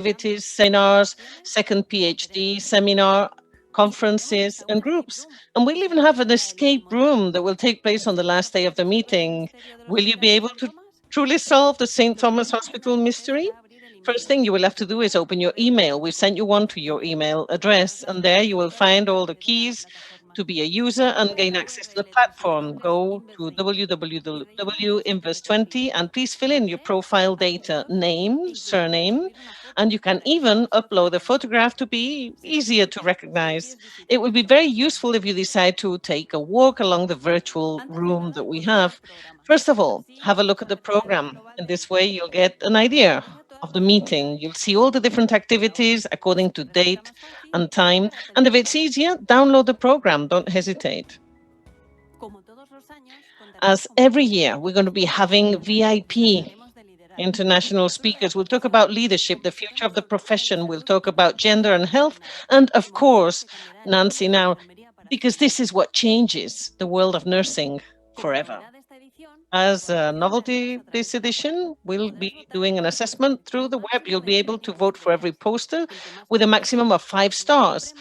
activities, seminars, second PhD seminar, conferences and groups. And we'll even have an escape room that will take place on the last day of the meeting. Will you be able to truly solve the St. Thomas Hospital mystery? First thing you will have to do is open your email. We sent you one to your email address, and there you will find all the keys to be a user and gain access to the platform. Go to www.invest20 and please fill in your profile data, name, surname, and you can even upload a photograph to be easier to recognize. It would be very useful if you decide to take a walk along the virtual room that we have. First of all, have a look at the program. In this way, you'll get an idea of the meeting. You'll see all the different activities according to date and time. And if it's easier, download the program. Don't hesitate. As every year, we're going to be having VIP international speakers. We'll talk about leadership, the future of the profession. We'll talk about gender and health. And of course, Nancy, now, because this is what changes the world of nursing forever. As a novelty this edition, we'll be doing an assessment through the web. You'll be able to vote for every poster with a maximum of 5 stars.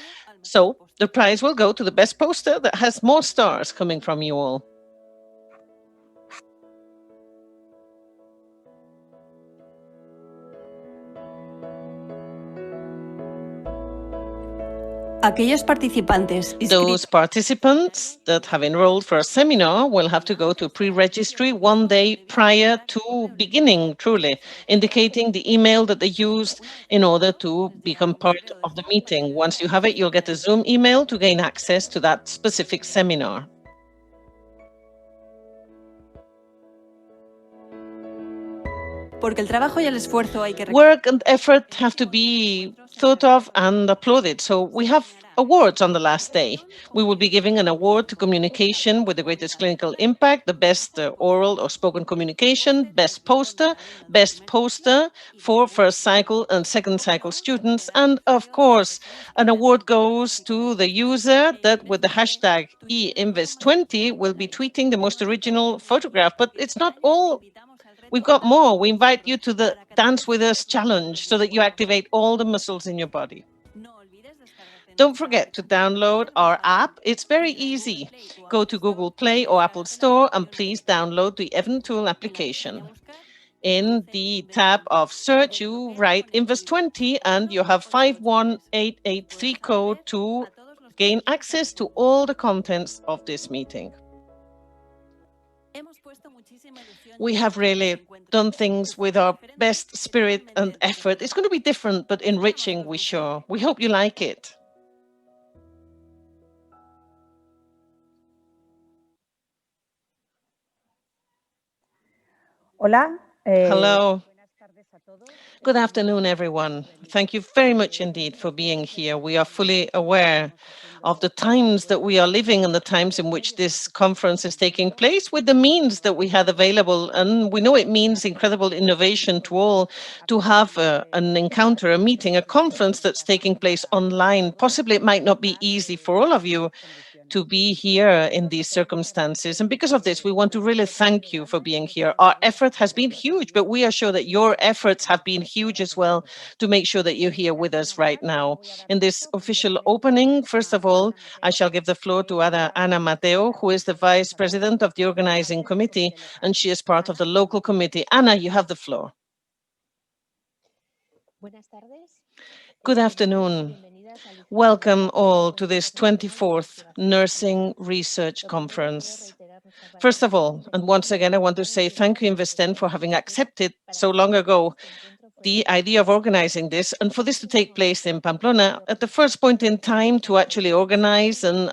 So the prize will go to the best poster that has more stars coming from you all. Those participants that have enrolled for a seminar will have to go to pre-registry 1 day prior to beginning, truly, indicating the email that they used in order to become part of the meeting. Once you have it, you'll get a Zoom email to gain access to that specific seminar. Work and effort have to be thought of and applauded. So we have awards on the last day. We will be giving an award to communication with the greatest clinical impact, the best oral or spoken communication, best poster for first cycle and second cycle students. And of course, an award goes to the user that with the hashtag #eInvest20 will be tweeting the most original photograph. But it's not all. We've got more. We invite you to the Dance With Us challenge so that you activate all the muscles in your body. Don't forget to download our app. It's very easy. Go to Google Play or Apple Store and please download the Eventool application. In the tab of search, you write Invest20 and you have 51883 code to gain access to all the contents of this meeting. We have really done things with our best spirit and effort. It's going to be different, but enriching, we're sure. We hope you like it. Hola. Hello. Good afternoon, everyone. Thank you very much indeed for being here. We are fully aware of the times that we are living and the times in which this conference is taking place with the means that we had available. And we know it means incredible innovation to all to have an encounter, a meeting, a conference that's taking place online. Possibly it might not be easy for all of you to be here in these circumstances. And because of this, we want to really thank you for being here. Our effort has been huge, but we are sure that your efforts have been huge as well to make sure that you're here with us right now. In this official opening, first of all, I shall give the floor to Ana Mateo, who is the Vice President of the Organizing Committee, and she is part of the local committee. Ana, you have the floor. Good afternoon. Welcome all to this 24th Nursing Research Conference. First of all, and once again, I want to say thank you, Investen, for having accepted so long ago the idea of organizing this, and for this to take place in Pamplona at the first point in time to actually organize and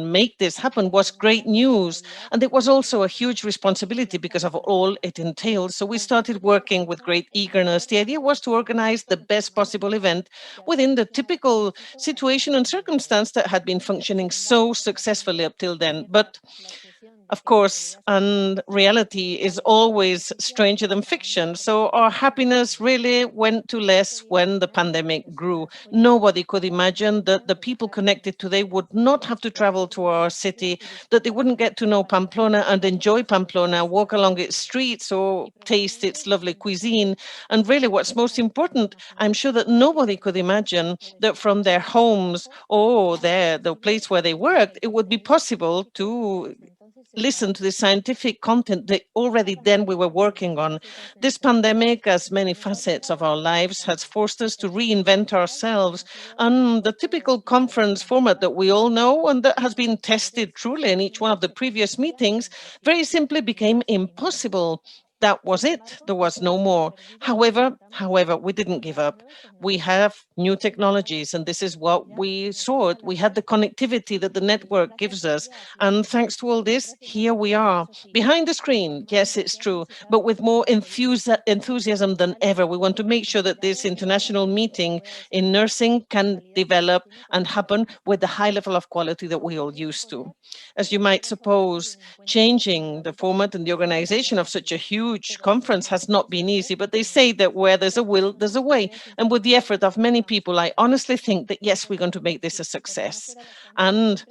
make this happen was great news. And it was also a huge responsibility because of all it entails. So we started working with great eagerness. The idea was to organize the best possible event within the typical situation and circumstance that had been functioning so successfully up till then. But Of course, and reality is always stranger than fiction. So our happiness really went to less when the pandemic grew. Nobody could imagine that the people connected today would not have to travel to our city, that they wouldn't get to know Pamplona and enjoy Pamplona, walk along its streets or taste its lovely cuisine. And really, what's most important, I'm sure that nobody could imagine that from their homes or the place where they worked, it would be possible to listen to the scientific content that already then we were working on. This pandemic, as many facets of our lives, has forced us to reinvent ourselves. And the typical conference format that we all know and that has been tested truly in each one of the previous meetings very simply became impossible. That was it. There was no more. However, we didn't give up. We have new technologies, and this is what we sought. We had the connectivity that the network gives us. And thanks to all this, here we are. Behind the screen, yes, it's true, but with more enthusiasm than ever. We want to make sure that this international meeting in nursing can develop and happen with the high level of quality that we all used to. As you might suppose, changing the format and the organization of such a huge conference has not been easy, but they say that where there's a will, there's a way. And with the effort of many people, I honestly think that yes, we're going to make this a success. And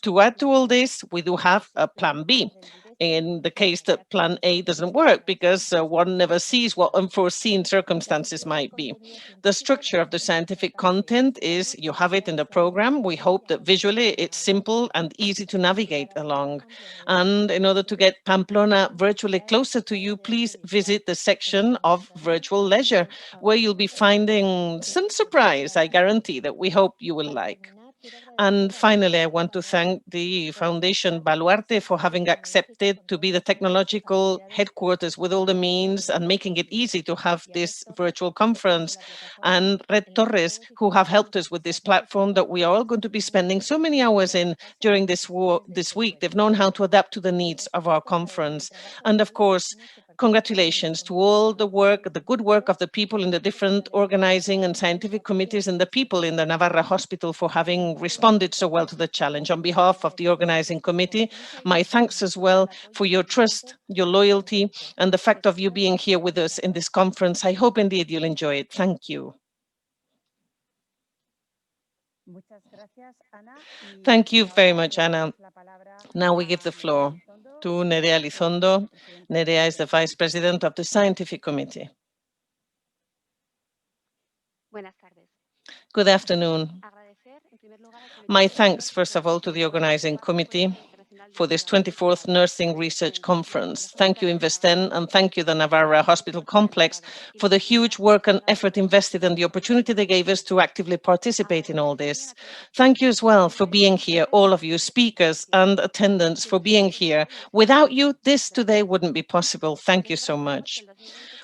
to add to all this, we do have a plan B in the case that plan A doesn't work, because one never sees what unforeseen circumstances might be. The structure of the scientific content is you have it in the program. We hope that visually it's simple and easy to navigate along. And in order to get Pamplona virtually closer to you, please visit the section of virtual leisure, where you'll be finding some surprise, I guarantee, that we hope you will like. And finally, I want to thank the Foundation Baluarte for having accepted to be the technological headquarters with all the means and making it easy to have this virtual conference. And Red Torres, who have helped us with this platform that we are all going to be spending so many hours in during this week. They've known how to adapt to the needs of our conference. And of course, congratulations to all the work, the good work of the people in the different organizing and scientific committees and the people in the Navarra Hospital for having responded so well to the challenge. On behalf of the organizing committee, my thanks as well for your trust, your loyalty, and the fact of you being here with us in this conference. I hope indeed you'll enjoy it. Thank you. Thank you very much, Ana. Now we give the floor to Nerea Elizondo. Nerea is the Vice President of the Scientific Committee. Good afternoon. My thanks, first of all, to the organizing committee for this 24th Nursing Research Conference. Thank you, Investen, and thank you, the Navarra Hospital Complex, for the huge work and effort invested and the opportunity they gave us to actively participate in all this. Thank you as well for being here, all of you, speakers and attendants, for being here. Without you, this today wouldn't be possible. Thank you so much.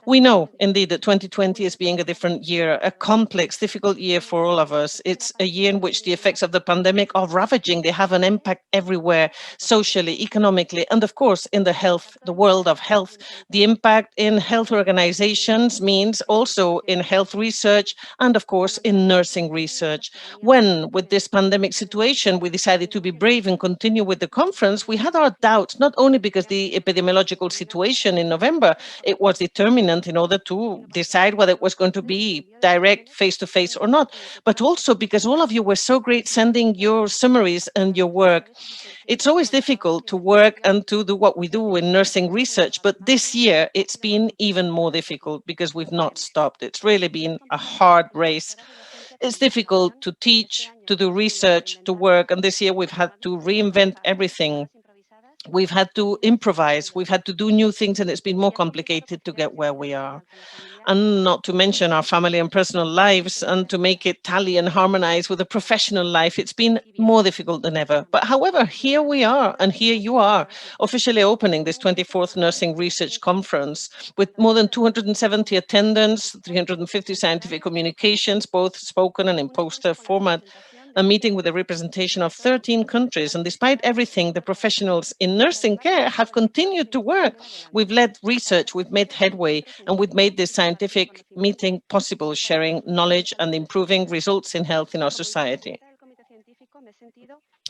We know, indeed, that 2020 is being a different year, a complex, difficult year for all of us. It's a year in which the effects of the pandemic are ravaging. They have an impact everywhere, socially, economically, and of course, in the world of health. The impact in health organizations means also in health research and, of course, in nursing research. When, with this pandemic situation, we decided to be brave and continue with the conference, we had our doubts, not only because the epidemiological situation in November, it was determinant in order to decide whether it was going to be direct, face-to-face or not, but also because all of you were so great sending your summaries and your work. It's always difficult to work and to do what we do in nursing research, but this year it's been even more difficult because we've not stopped. It's really been a hard race. It's difficult to teach, to do research, to work, and this year we've had to reinvent everything. We've had to improvise, we've had to do new things, and it's been more complicated to get where we are. And not to mention our family and personal lives, and to make it tally and harmonize with a professional life, it's been more difficult than ever. But however, here we are, and here you are, officially opening this 24th Nursing Research Conference with more than 270 attendants, 350 scientific communications, both spoken and in poster format, a meeting with a representation of 13 countries. And despite everything, the professionals in nursing care have continued to work. We've led research, we've made headway, and we've made this scientific meeting possible, sharing knowledge and improving results in health in our society.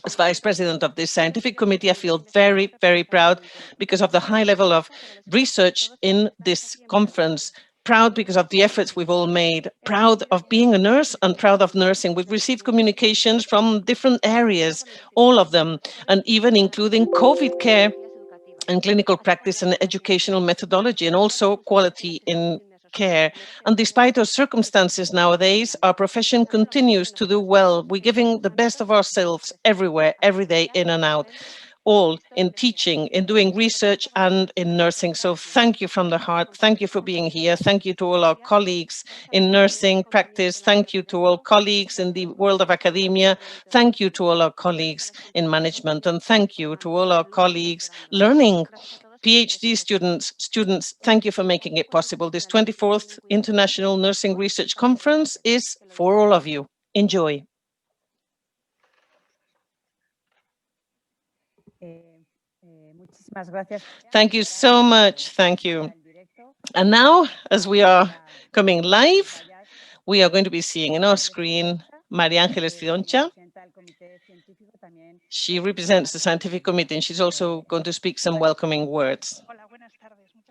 As Vice President of this scientific committee, I feel very, very proud because of the high level of research in this conference, proud because of the efforts we've all made, proud of being a nurse and proud of nursing. We've received communications from different areas, all of them, and even including COVID care and clinical practice and educational methodology, and also quality in care. And despite our circumstances nowadays, our profession continues to do well. We're giving the best of ourselves everywhere, every day, in and out, all in teaching, in doing research, and in nursing. So thank you from the heart. Thank you for being here. Thank you to all our colleagues in nursing practice. Thank you to all colleagues in the world of academia. Thank you to all our colleagues in management. And thank you to all our colleagues learning. PhD students, thank you for making it possible. This 24th International Nursing Research Conference is for all of you. Enjoy. Thank you so much. Thank you. And now, as we are coming live, we are going to be seeing on our screen María Ángeles Cidoncha. She represents the scientific committee, and she's also going to speak some welcoming words.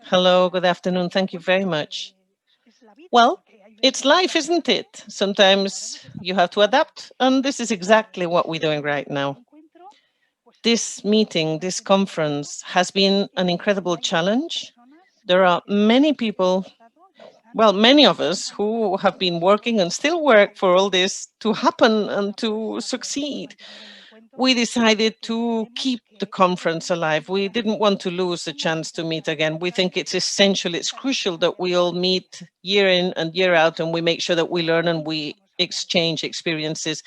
Hello, good afternoon. Thank you very much. Well, it's life, isn't it? Sometimes you have to adapt, and this is exactly what we're doing right now. This meeting, this conference, has been an incredible challenge. There are many people, well, many of us who have been working and still work for all this to happen and to succeed. We decided to keep the conference alive. We didn't want to lose the chance to meet again. We think it's essential, it's crucial that we all meet year in and year out, and we make sure that we learn and we exchange experiences.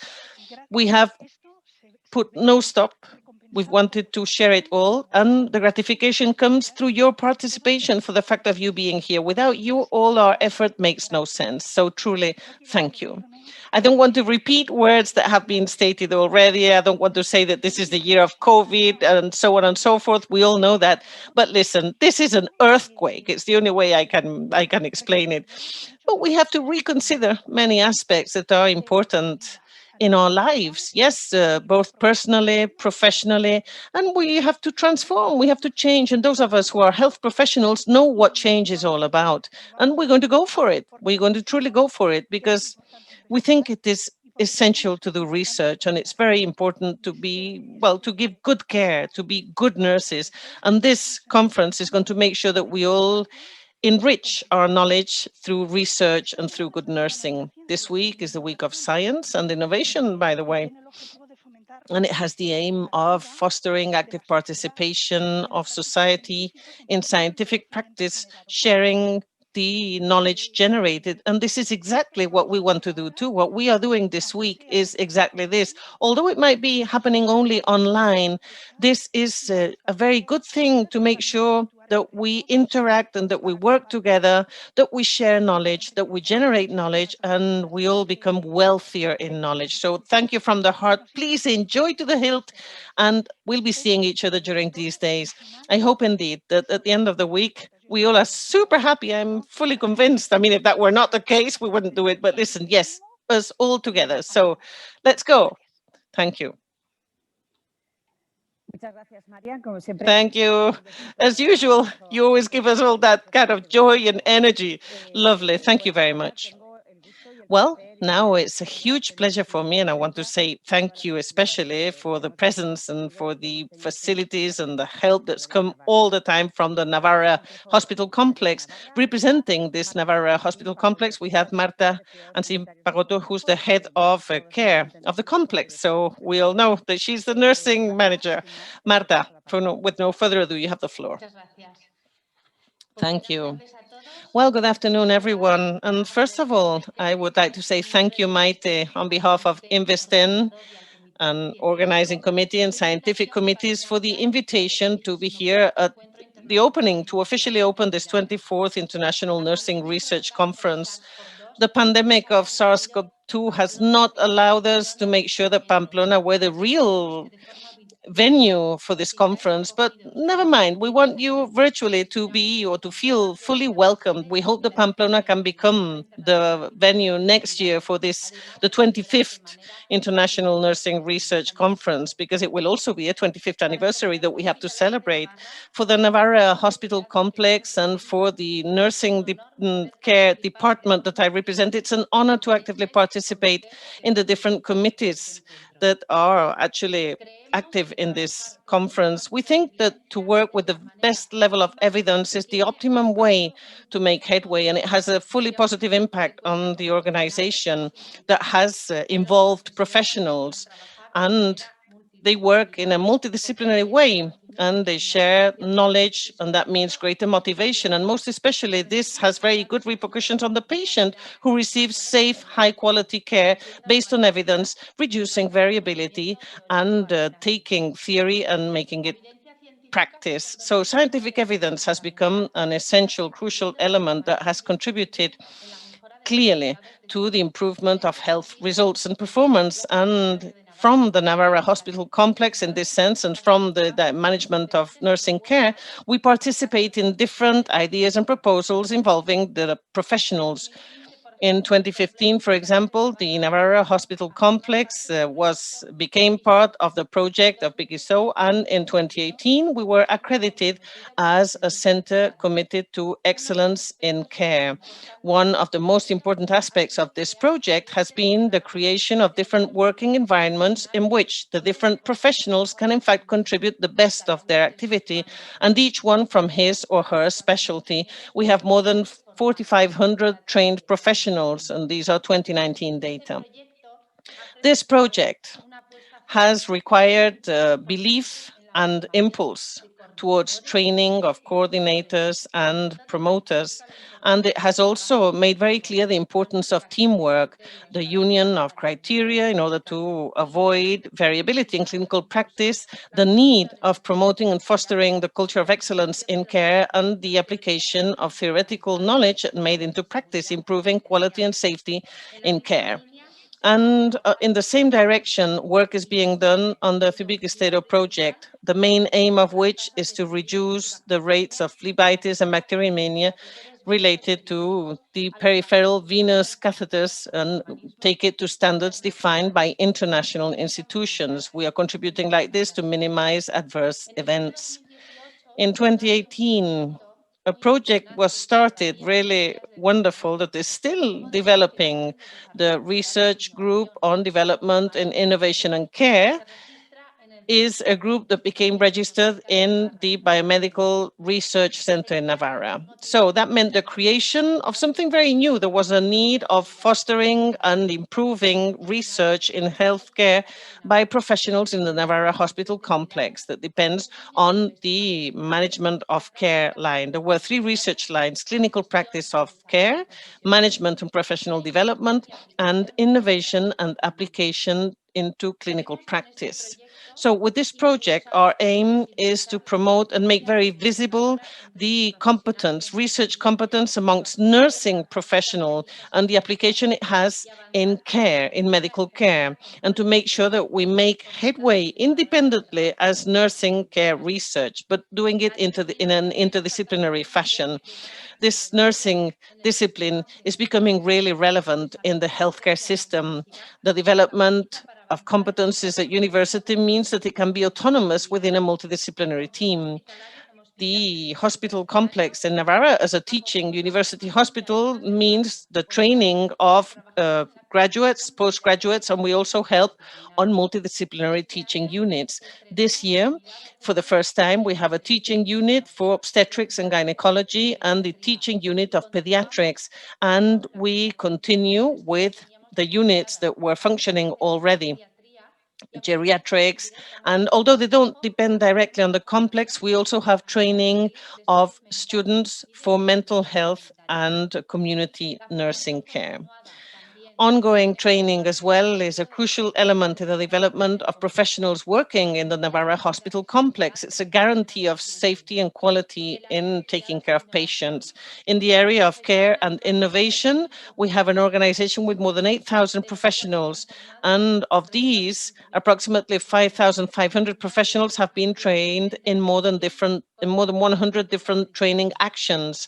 We have put no stop. We've wanted to share it all, and the gratification comes through your participation for the fact of you being here. Without you, all our effort makes no sense. So truly, thank you. I don't want to repeat words that have been stated already. I don't want to say that this is the year of COVID and so on and so forth. We all know that. But listen, this is an earthquake. It's the only way I can explain it. But we have to reconsider many aspects that are important in our lives, yes, both personally, professionally, and we have to transform, we have to change. And those of us who are health professionals know what change is all about. And we're going to go for it. We're going to truly go for it because we think it is essential to do research, and it's very important to be, well, to give good care, to be good nurses. And this conference is going to make sure that we all enrich our knowledge through research and through good nursing. This week is the week of science and innovation, by the way, and it has the aim of fostering active participation of society in scientific practice, sharing the knowledge generated. And this is exactly what we want to do too. What we are doing this week is exactly this. Although it might be happening only online, this is a very good thing to make sure that we interact and that we work together, that we share knowledge, that we generate knowledge, and we all become wealthier in knowledge. So thank you from the heart. Please enjoy to the hilt, and we'll be seeing each other during these days. I hope indeed that at the end of the week, we all are super happy. I'm fully convinced. I mean, if that were not the case, we wouldn't do it. But listen, yes, us all together. So let's go. Thank you. Thank you. As usual, you always give us all that kind of joy and energy. Lovely. Thank you very much. Well, now it's a huge pleasure for me, and I want to say thank you especially for the presence and for the facilities and the help that's come all the time from the Navarra Hospital Complex. Representing this Navarra Hospital Complex, we have Marta Ansim Pagoto, who's the head of care of the complex. So we all know that she's the nursing manager. Marta, with no further ado, you have the floor. Thank you. Well, good afternoon, everyone. And first of all, I would like to say thank you, Maite, on behalf of Investen and organizing committee and scientific committees for the invitation to be here at the opening, to officially open this 24th International Nursing Research Conference. The pandemic of SARS-CoV-2 has not allowed us to make sure that Pamplona, where the real venue for this conference, but never mind. We want you virtually to be or to feel fully welcomed. We hope that Pamplona can become the venue next year for this, the 25th International Nursing Research Conference, because it will also be a 25th anniversary that we have to celebrate. For the Navarra Hospital Complex and for the nursing care department that I represent, it's an honor to actively participate in the different committees that are actually active in this conference. We think that to work with the best level of evidence is the optimum way to make headway, and it has a fully positive impact on the organization that has involved professionals, and they work in a multidisciplinary way, and they share knowledge, and that means greater motivation. And most especially, this has very good repercussions on the patient who receives safe, high quality care based on evidence, reducing variability and taking theory and making it practice. So scientific evidence has become an essential, crucial element that has contributed clearly to the improvement of health results and performance. And from the Navarra Hospital Complex in this sense, and from the management of nursing care, we participate in different ideas and proposals involving the professionals. In 2015, for example, the Navarra Hospital Complex became part of the project of BIGISO, and in 2018, we were accredited as a center committed to excellence in care. One of the most important aspects of this project has been the creation of different working environments in which the different professionals can in fact contribute the best of their activity, and each one from his or her specialty. We have more than 4,500 trained professionals, and these are 2019 data. This project has required belief and impulse towards training of coordinators and promoters. And it has also made very clear the importance of teamwork, the union of criteria in order to avoid variability in clinical practice, the need of promoting and fostering the culture of excellence in care, and the application of theoretical knowledge made into practice, improving quality and safety in care. And in the same direction, work is being done on the Fibigestedo project, the main aim of which is to reduce the rates of phlebitis and bacteremia related to the peripheral venous catheters and take it to standards defined by international institutions. We are contributing like this to minimize adverse events. In 2018, a project was started, really wonderful, that is still developing, the research group on development and innovation and care is a group that became registered in the Biomedical Research Center in Navarra. So that meant the creation of something very new. There was a need of fostering and improving research in healthcare by professionals in the Navarra Hospital Complex that depends on the management of care line. There were three research lines: clinical practice of care, management and professional development, and innovation and application into clinical practice. So with this project, our aim is to promote and make very visible the competence, research competence amongst nursing professionals and the application it has in care, in medical care, and to make sure that we make headway independently as nursing care research, but doing it in an interdisciplinary fashion. This nursing discipline is becoming really relevant in the healthcare system. The development of competencies at university means that it can be autonomous within a multidisciplinary team. The hospital complex in Navarra as a teaching university hospital means the training of graduates, postgraduates, and we also help on multidisciplinary teaching units. This year, for the first time, we have a teaching unit for obstetrics and gynecology and the teaching unit of pediatrics, and we continue with the units that were functioning already, geriatrics. And although they don't depend directly on the complex, we also have training of students for mental health and community nursing care. Ongoing training as well is a crucial element in the development of professionals working in the Navarra Hospital complex. It's a guarantee of safety and quality in taking care of patients. In the area of care and innovation, we have an organization with more than 8,000 professionals, and of these, approximately 5,500 professionals have been trained in more than 100 different training actions.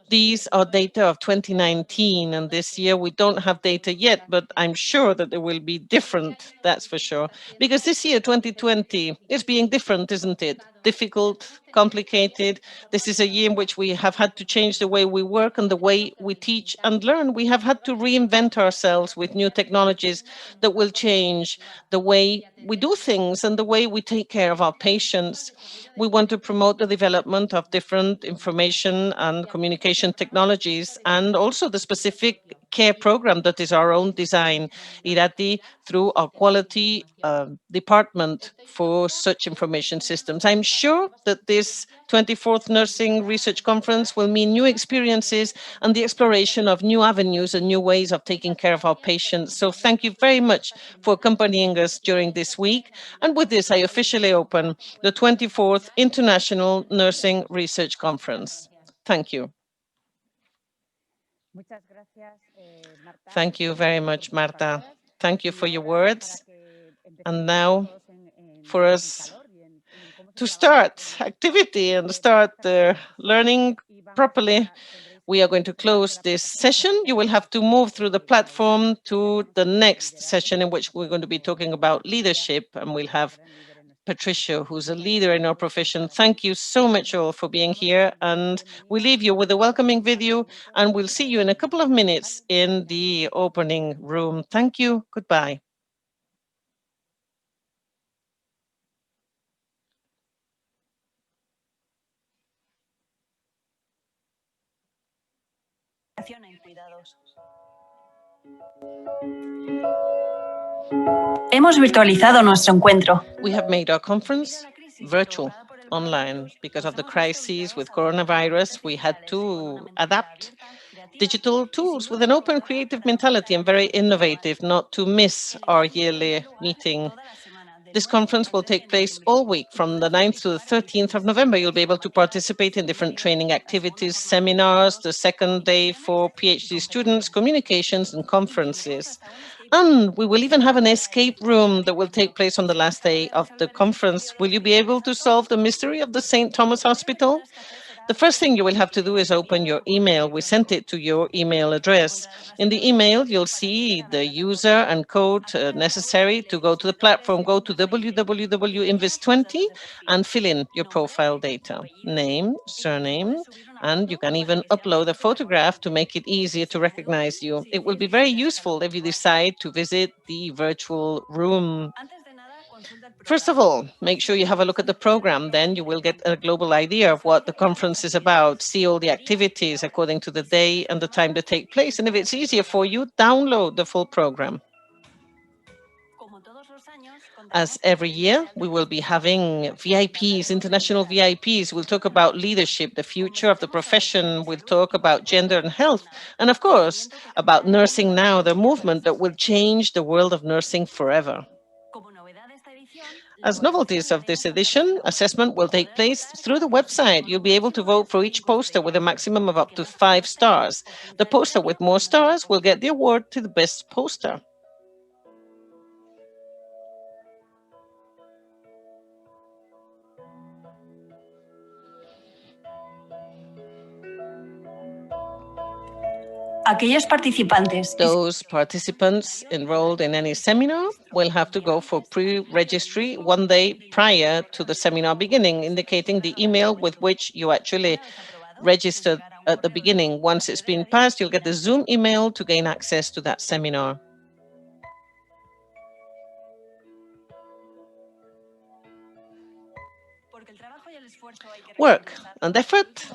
These are data of 2019, and this year we don't have data yet, but I'm sure that it will be different, that's for sure. Because this year, 2020, is being different, isn't it? Difficult, complicated. This is a year in which we have had to change the way we work and the way we teach and learn. We have had to reinvent ourselves with new technologies that will change the way we do things and the way we take care of our patients. We want to promote the development of different information and communication technologies, and also the specific care program that is our own design, IRATI, through our quality department for such information systems. I'm sure that this 24th Nursing Research Conference will mean new experiences and the exploration of new avenues and new ways of taking care of our patients. So thank you very much for accompanying us during this week. And with this, I officially open the 24th International Nursing Research Conference. Thank you. Thank you very much, Marta. Thank you for your words. And now for us to start activity and start learning properly, we are going to close this session. You will have to move through the platform to the next session, in which we're going to be talking about leadership, and we'll have Patricia, who's a leader in our profession. Thank you so much all for being here, and we leave you with a welcoming video, and we'll see you in a couple of minutes in the opening room. Thank you. Goodbye. En Cuidados. Hemos virtualizado nuestro encuentro. We have made our conference virtual, online. Because of the crises with coronavirus, we had to adapt digital tools with an open, creative mentality and very innovative, not to miss our yearly meeting. This conference will take place all week from the 9th to the 13th of November. You'll be able to participate in different training activities, seminars, the second day for PhD students, communications and conferences. And we will even have an escape room that will take place on the last day of the conference. Will you be able to solve the mystery of the St. Thomas Hospital? The first thing you will have to do is open your email. We sent it to your email address. In the email, you'll see the user and code necessary to go to the platform. Go to www.invest20 and fill in your profile data, name, surname, and you can even upload a photograph to make it easier to recognize you. It will be very useful if you decide to visit the virtual room. First of all, make sure you have a look at the program. Then you will get a global idea of what the conference is about, see all the activities according to the day and the time to take place. And if it's easier for you, download the full program. As every year, we will be having VIPs, international VIPs. We'll talk about leadership, the future of the profession. We'll talk about gender and health. And of course, about Nursing Now, the movement that will change the world of nursing forever. As novelties of this edition, assessment will take place through the website. You'll be able to vote for each poster with a maximum of up to 5 stars. The poster with more stars will get the award to the best poster. Those participants enrolled in any seminar will have to go for pre-registry 1 day prior to the seminar beginning, indicating the email with which you actually registered at the beginning. Once it's been passed, you'll get the Zoom email to gain access to that seminar. Work and effort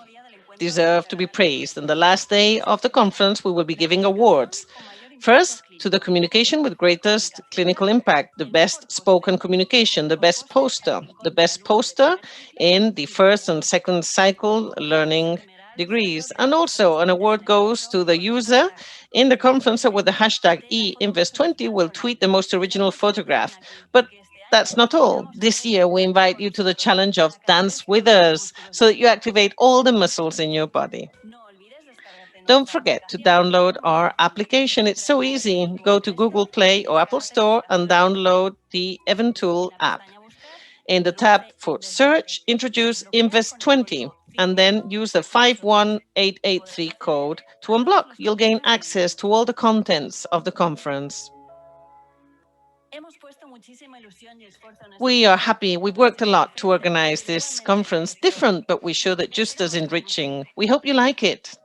deserve to be praised. On the last day of the conference, we will be giving awards. First, to the communication with greatest clinical impact, the best spoken communication, the best poster in the first and second cycle learning degrees. And also an award goes to the user in the conference with the hashtag #Invest20 will tweet the most original photograph. But that's not all. This year, we invite you to the challenge of Dance With Us so that you activate all the muscles in your body. Don't forget to download our application. It's so easy. Go to Google Play or Apple Store and download the Eventool app. In the tab for search, introduce Invest20 and then use the 51883 code to unblock. You'll gain access to all the contents of the conference. We are happy. We've worked a lot to organize this conference, different, but we're sure that just as enriching. We hope you like it.